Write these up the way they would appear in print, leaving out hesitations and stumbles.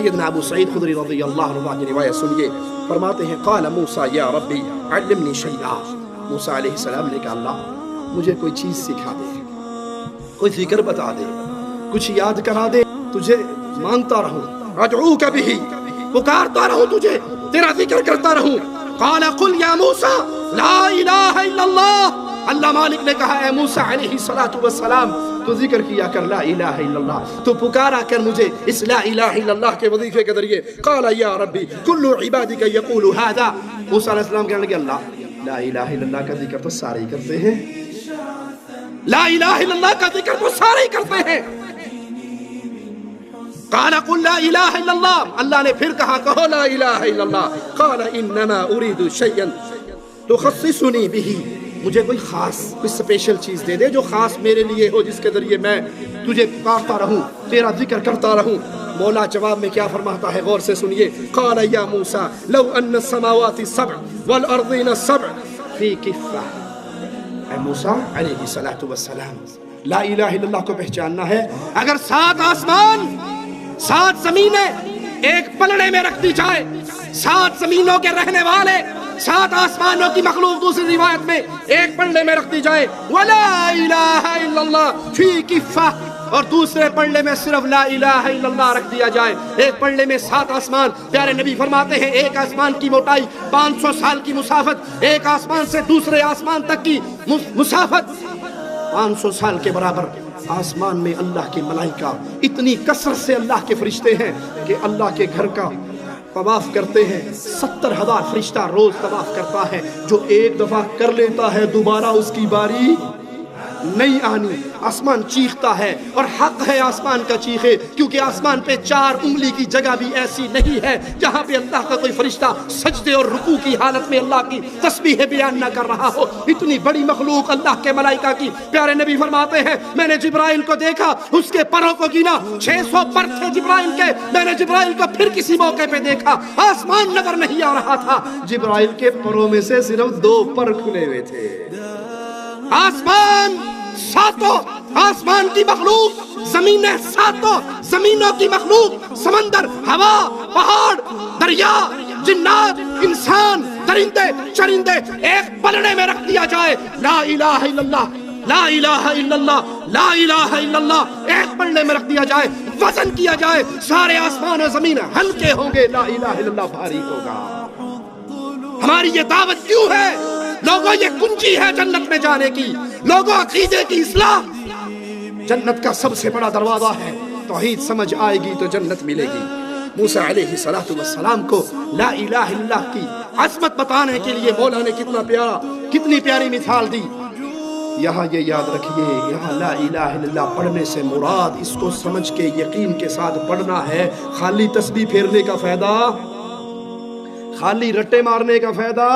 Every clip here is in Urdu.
سیدنا ابو سعید خدری رضی اللہ عنہ کی روایت سنیے، فرماتے ہیں قال موسیٰ یا ربی علمنی شیئا، موسیٰ علیہ السلام نے کہا اللہ مجھے کوئی چیز سکھا دے، کوئی ذکر بتا دے، کچھ یاد کرا دے، تجھے مانگتا رہوں، ادعوک بہ، پکارتا رہوں تجھے، تیرا ذکر کرتا رہوں۔ قال قل یا موسیٰ لا الہ الا اللہ، اللہ مالک نے کہا اے موسیٰ علیہ السلام تو ذکر کیا کر لا الہ الا اللہ، تو پکارا کر مجھے اس لا الہ الا اللہ کے وظیفے کے ذریعے۔ قال یا ربی کل عبادک یقول ھذا، موسیٰ علیہ السلام کہنے لگے اللہ لا الہ الا اللہ کا ذکر تو سارے ہی کرتے ہیں، لا الہ الا اللہ کا ذکر تو سارے ہی کرتے ہیں۔ قال قل لا الہ الا اللہ، اللہ نے پھر کہا کہو لا الہ الا اللہ۔ قال انما اريد شيئا تخصصني به، مجھے کوئی خاص کوئی اسپیشل چیز دے دے جو خاص میرے لیے ہو، جس کے ذریعے میں تجھے پکارتا رہوں، تیرا ذکر کرتا رہوں۔ مولا جواب میں کیا فرماتا ہے غور سے سنیے، قال یا موسیٰ لو ان السماوات السبع والارضین السبع فی کفہ، اے موسیٰ علیہ السلام لا الہ الا اللہ کو پہچاننا ہے، اگر 7 آسمان 7 زمینیں ایک پلڑے میں رکھ دی جائے، 7 زمینوں کے رہنے والے 7 آسمانوں کی مخلوق دوسری روایت میں ایک پلڑے میں رکھ دی جائے، وَلَا إِلَٰهَ إِلَّا اللَّهُ فِي كِفَّةٍ، اور دوسرے پلڑے میں صرف لا الہ الا اللہ رکھ دیا جائے، ایک پلڑے میں 7 آسمان۔ پیارے نبی فرماتے ہیں ایک آسمان کی موٹائی 500 سال کی مسافت، ایک آسمان سے دوسرے آسمان تک کی مسافت 500 سال کے برابر۔ آسمان میں اللہ کے ملائکہ اتنی کثرت سے اللہ کے فرشتے ہیں کہ اللہ کے گھر کا طواف کرتے ہیں، 70,000 فرشتہ روز طواف کرتا ہے، جو ایک دفعہ کر لیتا ہے دوبارہ اس کی باری نہیں آنی۔ آسمان چیختا ہے، اور حق ہے آسمان کا چیخے، کیونکہ آسمان پہ 4 انگلی کی جگہ بھی ایسی نہیں ہے جہاں پہ اللہ کا کوئی فرشتہ سجدے اور رکوع کی حالت میں اللہ کی تسبیح بیان نہ کر رہا ہو۔ اتنی بڑی مخلوق اللہ کے ملائکہ کی، پیارے نبی فرماتے ہیں میں نے جبرائیل کو دیکھا، اس کے پروں کو گنا، 600 پر تھے جبرائیل کے، میں نے جبرائیل کو پھر کسی موقع پہ دیکھا، آسمان نظر نہیں آ رہا تھا، جبرائیل کے پروں میں سے صرف 2 پر کھلے ہوئے تھے۔ آسمان 7 آسمان کی مخلوق، زمینیں 7 زمینوں کی مخلوق، سمندر، ہوا، پہاڑ، دریا، جنات، انسان، درندے، چرندے ایک پلڑے میں رکھ دیا جائے، لا الہ الا اللہ لا الہ الا اللہ لا الہ الا اللہ ایک پلڑے میں رکھ دیا جائے، وزن کیا جائے، سارے آسمان اور زمین ہلکے ہوں گے، لا الہ الا اللہ بھاری ہوگا۔ ہماری یہ دعوت کیوں ہے لوگوں؟ یہ کنجی ہے جنت میں جانے کی، لوگوں عقیدے کی اصلاح جنت کا سب سے بڑا دروازہ ہے، توحید سمجھ آئے گی تو جنت ملے گی۔ موسیٰ علیہ السلام کو لا الہ الا اللہ کی عظمت بتانے کے لیے مولا نے کتنی پیاری مثال دی۔ یہاں یہ یاد رکھیے، یہاں لا الہ الا اللہ پڑھنے سے مراد اس کو سمجھ کے یقین کے ساتھ پڑھنا ہے، خالی تسبیح پھیرنے کا فائدہ، خالی رٹے مارنے کا فائدہ۔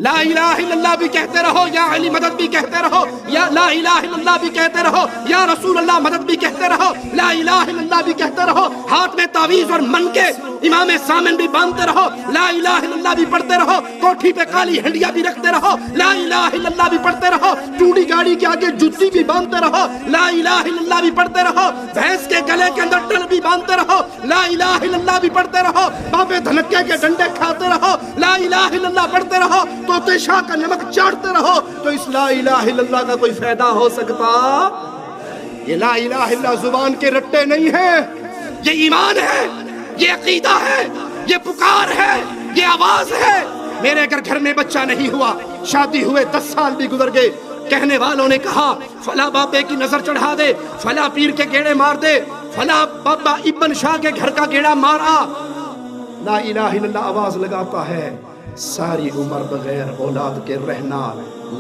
لا الہ الا اللہ بھی کہتے رہو، یا علی مدد بھی کہتے رہو، یا لا الہ الا اللہ بھی کہتے رہو، یا رسول اللہ مدد بھی کہتے رہو، لا الہ الا اللہ بھی کہتے رہو، ہاتھ میں تعویذ اور من کے امام سامن بھی باندھتے رہو، لا الہ الا اللہ بھی پڑھتے رہو، کوٹھی پہ کالی ہنڈیا بھی رکھتے رہو، لا الہ الا اللہ بھی پڑھتے رہو، ٹوڑی گاڑی کے آگے جوتی بھی باندھتے رہو، لا الہ الا اللہ بھی پڑھتے رہو، بھینس کے گلے کے اندر ٹل بھی باندھتے رہو، لا الہ الا اللہ بھی پڑھتے رہو، بابے دھنکے کے ڈنڈے کھاتے رہو، لا الہ الا اللہ پڑھتے رہو، توتے شاہ کا نمک چاٹتے رہو، تو اس لا الہ الا اللہ کا کوئی فائدہ ہو سکتا؟ یہ لا الہ الا اللہ زبان کے رٹے نہیں ہیں، یہ ایمان ہے، یہ عقیدہ ہے، یہ پکار ہے، یہ آواز ہے۔ میرے گھر میں بچہ نہیں ہوا، شادی ہوئے 10 سال بھی گزر گئے، کہنے والوں نے کہا فلاں بابے کی نظر چڑھا دے، فلاں پیر کے گیڑے مار دے، فلاں بابا ابن شاہ کے گھر کا گیڑا مارا۔ لا الہ الا اللہ آواز لگاتا ہے، ساری عمر بغیر اولاد کے رہنا،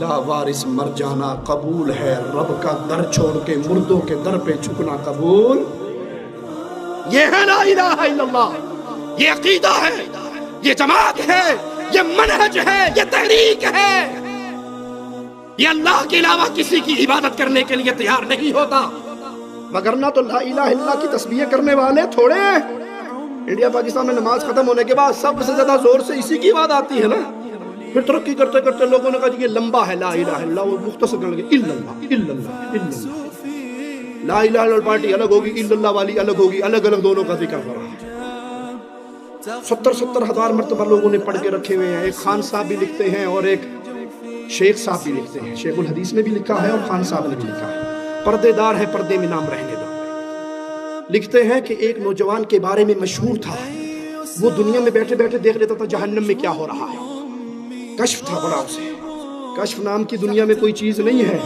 لا وارث مر جانا قبول ہے، رب کا در چھوڑ کے مردوں کے در پہ جھکنا قبول۔ یہ ہے لا الہ الا اللہ، یہ عقیدہ ہے، یہ جماعت ہے، یہ منہج ہے، یہ تحریک ہے۔ یہ اللہ کے علاوہ کسی کی عبادت کرنے کے لیے تیار نہیں ہوتا، وگرنہ تو لا الہ الا اللہ کی تسبیح کرنے والے تھوڑے ہیں۔ انڈیا پاکستان میں نماز ختم ہونے کے بعد سب سے زیادہ زور سے اسی کی بات آتی ہے نا، پھر ترقی کرتے کرتے لوگوں نے کہا یہ لمبا ہے لا الہ الا اللہ، وہ مختصر کرنے لگے الا اللہ الا اللہ الا اللہ۔ لا الہ الا اللہ پارٹی الگ ہوگی، الا اللہ والی الگ ہوگی، الگ الگ دونوں کا ذکر ہو رہا ہے۔ 70 ہزار مرتبہ لوگوں نے پڑھ کے رکھے ہوئے ہیں. ایک خان صاحب بھی لکھتے ہیں اور ایک شیخ صاحب بھی لکھتے ہیں. شیخ الحدیث نے بھی لکھا ہے اور خان صاحب نے بھی لکھا ہے. پردے دار ہے, پردے میں نام رہنے دو. لکھتے ہیں کہ ایک نوجوان کے بارے میں مشہور تھا, وہ دنیا میں بیٹھے بیٹھے دیکھ لیتا تھا جہنم میں کیا ہو رہا ہے. کشف تھا بڑا اسے. کشف نام کی دنیا میں کوئی چیز نہیں ہے.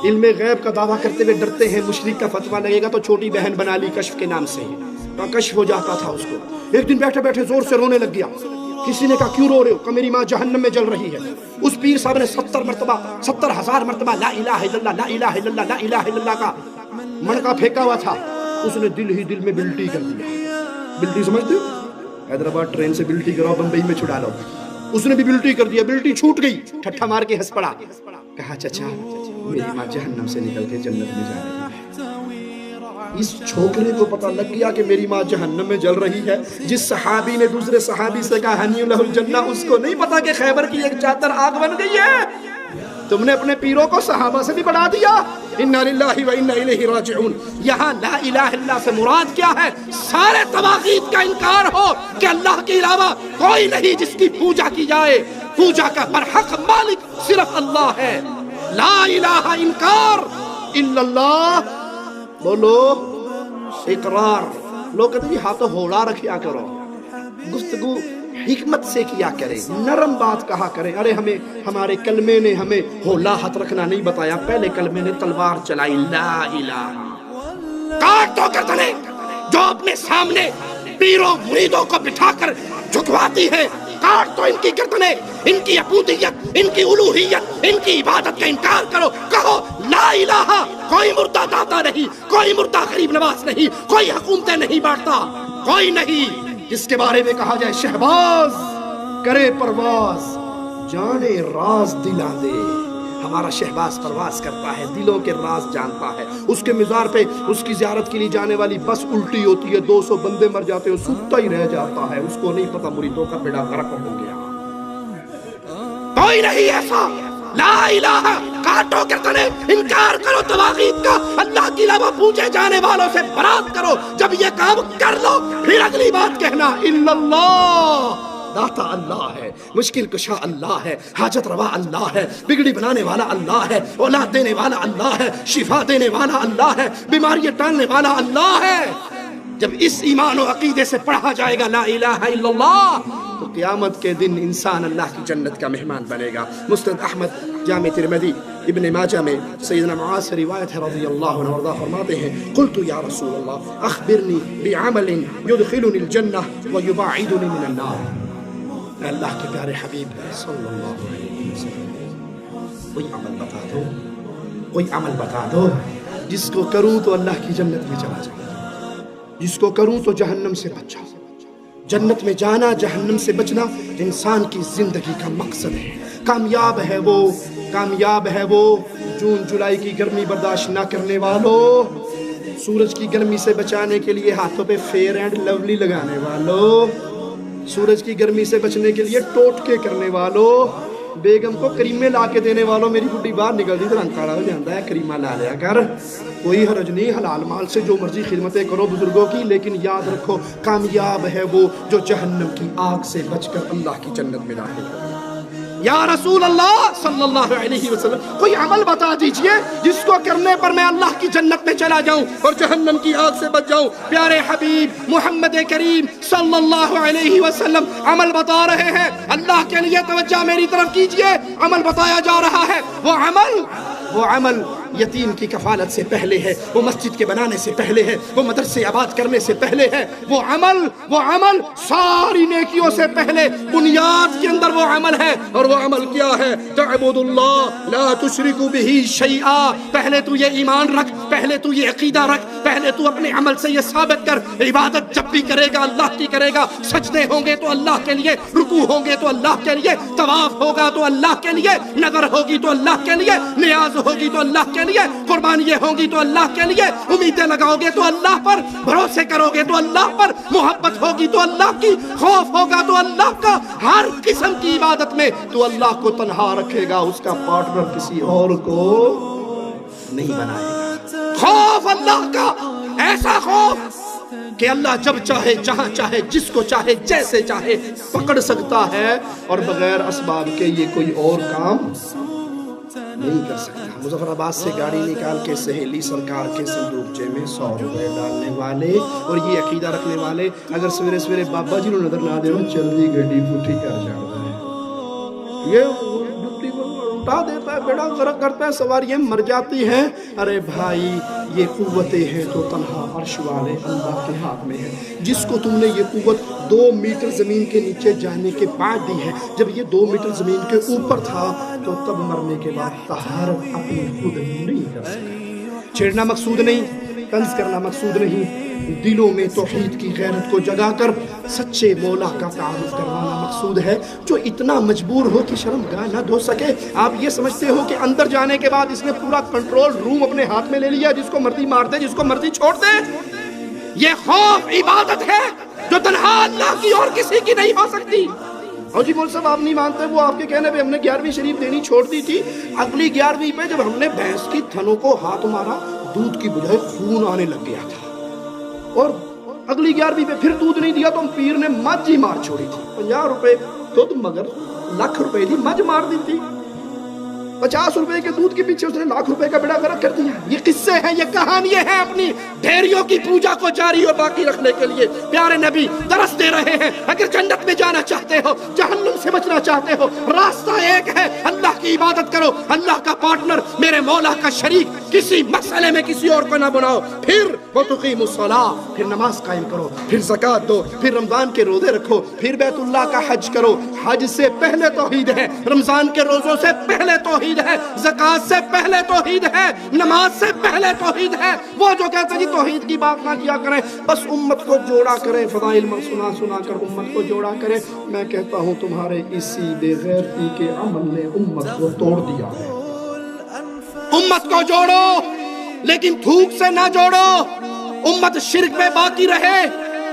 علم غیب کا دعویٰ کرتے ہوئے ڈرتے ہیں مشرک کا فتویٰ لگے گا تو چھوٹی بہن بنا لی کشف کے نام سے. کشف ہو جاتا تھا اس کو. ایک دن بیٹھے بیٹھے زور سے رونے لگ گیا. کسی نے کہا کیوں رو رہے ہو؟ کہ میری ماں جہنم میں جل رہی ہے. اس پیر صاحب نے 70,000 مرتبہ لا الہ الا اللہ لا الہ الا اللہ لا الہ الا اللہ کا منقا پھینکا ہوا تھا. اس نے دل ہی دل میں بلٹی کر دیا. بلٹی سمجھتے ہو؟ حیدرآباد ٹرین سے بلٹی کراؤ, بمبئی میں چھڑا لو. اس نے بھی بلٹی کر دیا. بلٹی چھوٹ گئی. ٹھٹھا مار کے ہنس پڑا. کہا چچا میری ماں جہنم سے نکل کے جنت میں جا رہی ہے. اس چھوکرے کو پتہ لگ گیا کہ میری ماں جہنم میں جل رہی ہے. جس صحابی نے دوسرے صحابی سے کہا ہنی لہ الجنہ, اس کو نہیں پتا کہ خیبر کی ایک چادر آگ بن گئی ہے. تم نے اپنے پیروں کو صحابہ سے بھی بڑھا دیا. انا للہ و انا الیہ راجعون. یہاں لا الہ الا اللہ سے مراد کیا ہے؟ سارے طواغیت کا انکار ہو کہ اللہ کے علاوہ کوئی نہیں جس کی پوجا کی جائے. پوجا کا برحق مالک صرف اللہ ہے. لا الہ انکار الا اللہ. بولو اقرار. لوگ کہتے ہیں ہاتھوں ہوڑا رکھیا کرو, گفتگو حکمت سے کیا کریں, نرم بات کہا کریں. ارے ہمیں ہمارے کلمے نے ہمیں ہولا ہاتھ رکھنا نہیں بتایا. پہلے کلمے نے تلوار چلائی, لا الہ. کاٹ دو گردنیں جو اپنے سامنے پیروں مریدوں کو بٹھا کر جھکواتی ہے. کاٹ دو ان کی گردنیں. ان کی عبودیت, ان کی الوہیت, ان کی عبادت کا انکار کرو. کہو لا الہ. کوئی مردہ داتا نہیں, کوئی مردہ غریب نواز نہیں, کوئی حکومتیں نہیں بانٹتا, کوئی نہیں. جس کے بارے میں کہا جائے شہباز کرے پرواز جانے راز دلا دے. ہمارا شہباز پرواز کرتا ہے, دلوں کے راز جانتا ہے. اس کے مزار پہ اس کی زیارت کے لیے جانے والی بس الٹی ہوتی ہے, 200 بندے مر جاتے ہیں, سوتا ہی رہ جاتا ہے. اس کو نہیں پتا مریدوں کا بیڑا غرق ہو گیا. کوئی نہیں ایسا. لا الہ. کاٹو گردنیں, انکار کرو طواغیت کا. اللہ کے علاوہ پوجے جانے والوں سے برات کرو. جب یہ کام کر لو پھر اگلی بات کہنا الا اللہ. داتا اللہ ہے, مشکل کشا اللہ ہے, حاجت روا اللہ ہے, بگڑی بنانے والا اللہ ہے, اولاد دینے والا اللہ ہے, شفا دینے والا اللہ ہے, بیماریاں ٹالنے والا اللہ ہے. جب اس ایمان و عقیدے سے پڑھا جائے گا لا الہ الا اللہ تو قیامت کے دن انسان اللہ کی جنت کا مہمان بنے گا. مسند احمد, جامع ترمذی, ابن ماجہ میں سیدنا معاذ سے روایت ہے رضی اللہ عنہ وارضاہ, فرماتے ہیں قلت یا رسول اللہ اخبرنی بعمل يدخلني الجنہ ويباعدني من النار. اللہ کے پیارے حبیب صلی اللہ علیہ وسلم کوئی عمل بتا دو, کوئی عمل بتا دو جس کو کروں تو اللہ کی جنت میں چلا جاؤں, جس کو کروں تو جہنم سے بچ جاؤں. جنت میں جانا, جہنم سے بچنا انسان کی زندگی کا مقصد ہے. کامیاب ہے وہ, کامیاب ہے وہ. جون جولائی کی گرمی برداشت نہ کرنے والوں, سورج کی گرمی سے بچانے کے لیے ہاتھوں پہ فیئر اینڈ لولی لگانے والوں, سورج کی گرمی سے بچنے کے لیے ٹوٹکے کرنے والوں, بیگم کو کریمے لا کے دینے والوں. میری بڈی باہر نکلتی تو رنگ کاڑا ہو جاتا ہے, کریمہ لا لیا کر. کوئی حرج نہیں, حلال مال سے جو مرضی خدمتیں کرو بزرگوں کی, لیکن یاد رکھو کامیاب ہے وہ جو جہنم کی آگ سے بچ کر اللہ کی جنت میں داخل ہو. یا رسول اللہ صلی اللہ علیہ وسلم کوئی عمل بتا دیجئے جس کو کرنے پر میں اللہ کی جنت میں چلا جاؤں اور جہنم کی آگ سے بچ جاؤں. پیارے حبیب محمد کریم صلی اللہ علیہ وسلم عمل بتا رہے ہیں. اللہ کے لیے توجہ میری طرف کیجئے. عمل بتایا جا رہا ہے. وہ عمل یتیم کی کفالت سے پہلے ہے, وہ مسجد کے بنانے سے پہلے ہے, وہ مدرسے آباد کرنے سے پہلے ہے. وہ عمل ساری نیکیوں سے پہلے بنیاد کے اندر وہ عمل ہے. اور وہ عمل کیا ہے؟ تعبد اللہ لا تشرک بہ شیئا. پہلے تو یہ ایمان رکھ, پہلے تو یہ عقیدہ رکھ, پہلے تو اپنے عمل سے یہ ثابت کر عبادت جب بھی کرے گا اللہ کی کرے گا. سجدے ہوں گے تو اللہ کے لیے, رکوع ہوں گے تو اللہ کے لیے, طواف ہوگا تو اللہ کے لیے, نظر ہوگی تو اللہ کے لیے, نیاز ہوگی تو اللہ کے لیے, قربانیاں ہوں گی تو اللہ کے لیے, امیدیں لگاؤ گے تو اللہ پر, بھروسے کرو گے تو اللہ پر, محبت ہوگی تو اللہ کی, خوف ہوگا تو اللہ کا. ہر قسم کی عبادت میں تو اللہ کو تنہا رکھے گا, اس کا پارٹنر کسی اور کو نہیں بنائے گا. خوف اللہ کا, ایسا خوف کہ اللہ جب چاہے جہاں چاہے جس کو چاہے جیسے چاہے پکڑ سکتا ہے اور بغیر اسباب کے یہ کوئی اور کام نہیں کر سکتا۔ مظفر آباد سے گاڑی نکال کے سہیلی سرکار کے صندوقچے میں 100 روپے ڈالنے والے اور یہ عقیدہ رکھنے والے اگر سویرے سویرے بابا جی نو نظر نہ دے جلدی گڈی پٹھی کر جاتا ہے، یہ ڈیوٹی اٹھا دیتا ہے، بیڑا غرق کرتا ہے، سواریاں مر جاتی ہیں۔ ارے بھائی یہ قوتیں ہیں تو تنہا عرش والے اللہ کے ہاتھ میں ہے۔ جس کو تم نے یہ قوت 2 میٹر زمین کے نیچے جانے کے بعد دی ہے، جب یہ 2 میٹر زمین کے اوپر تھا تو تب مرنے کے بعد طہارت اپنی خود نہیں کر سکا۔ چھیڑنا مقصود نہیں، طنز کرنا مقصود نہیں، دلوں میں توحید کی غیرت کو جگا کر سچے مولا کا تعارف کروانا مقصود ہے۔ جو اتنا مجبور ہو کہ شرم گاہ نہ دھو سکے، آپ یہ سمجھتے ہو کہ اندر جانے کے بعد اس نے پورا کنٹرول روم اپنے ہاتھ میں لے لیا، جس کو مرضی مار دے، جس کو مرضی چھوڑ دے۔ یہ خوف عبادت ہے جو تنہا اللہ کی اور کسی کی نہیں ہو سکتی۔ اور جی مول صاحب آپ نہیں مانتے، وہ آپ کے کہنے پہ ہم نے 11ویں شریف دینی چھوڑ دی تھی، اگلی 11ویں پہ جب ہم نے بھینس کی تھنوں کو ہاتھ مارا دودھ کی بجائے خون آنے لگ گیا تھا، اور اگلی 11ویں پہ پھر دودھ نہیں دیا تو ہم پیر نے مجھ ہی مار چھوڑی تھی۔ 50 روپے دودھ مگر لاکھ روپے دی مجھ مار دی تھی۔ 50 روپے کے دودھ کے پیچھے اس نے لاکھ روپے کا بیڑا غرق کر دیا۔ یہ قصے ہیں، یہ کہانیاں ہیں اپنی ڈھیریوں کی پوجا کو جاری اور باقی رکھنے کے لیے۔ پیارے نبی درس دے رہے ہیں، اگر جنت میں جانا چاہتے ہو، جہنم سے بچنا چاہتے ہو، راستہ ایک ہے، اللہ کی عبادت کرو، اللہ کا پارٹنر میرے مولا کا شریک کسی مسئلے میں کسی اور کو نہ بناؤ، پھر وَتُقِیمُ الصَّلَاةَ، پھر نماز قائم کرو، پھر زکوٰۃ دو، پھر رمضان کے روزے رکھو، پھر بیت اللہ کا حج کرو۔ حج سے پہلے توحید ہے، رمضان کے روزوں سے پہلے توحید ہے، زکوٰۃ سے پہلے توحید ہے، نماز سے پہلے توحید ہے۔ وہ جو کہتے ہیں جی توحید کی بات نہ کیا کریں، بس امت کو جوڑا کریں، فضائل سنا سنا کر امت کو جوڑا کریں، میں کہتا ہوں تمہارے اسی بے غیرتی کے عمل نے امت کو توڑ دیا ہے۔ امت کو جوڑو لیکن تھوک سے نہ جوڑو، امت شرک میں باقی رہے،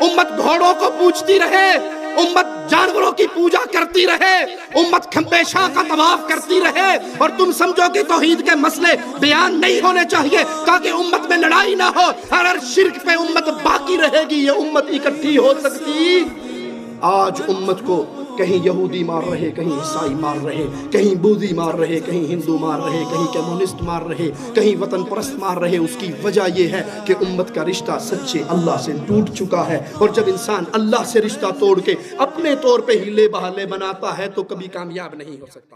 امت گھوڑوں کو پوجتی رہے، امت جانوروں کی پوجا کرتی رہے، امت کھمبے شاہ کا طواف کرتی رہے، اور تم سمجھو کہ توحید کے مسئلے بیان نہیں ہونے چاہیے تاکہ امت میں لڑائی نہ ہو۔ اگر شرک پہ امت باقی رہے گی یہ امت اکٹھی ہو سکتی؟ آج امت کو کہیں یہودی مار رہے، کہیں عیسائی مار رہے، کہیں بودھی مار رہے، کہیں ہندو مار رہے، کہیں کمیونسٹ مار رہے، کہیں وطن پرست مار رہے۔ اس کی وجہ یہ ہے کہ امت کا رشتہ سچے اللہ سے ٹوٹ چکا ہے، اور جب انسان اللہ سے رشتہ توڑ کے اپنے طور پہ ہیلے بہالے بناتا ہے تو کبھی کامیاب نہیں ہو سکتا۔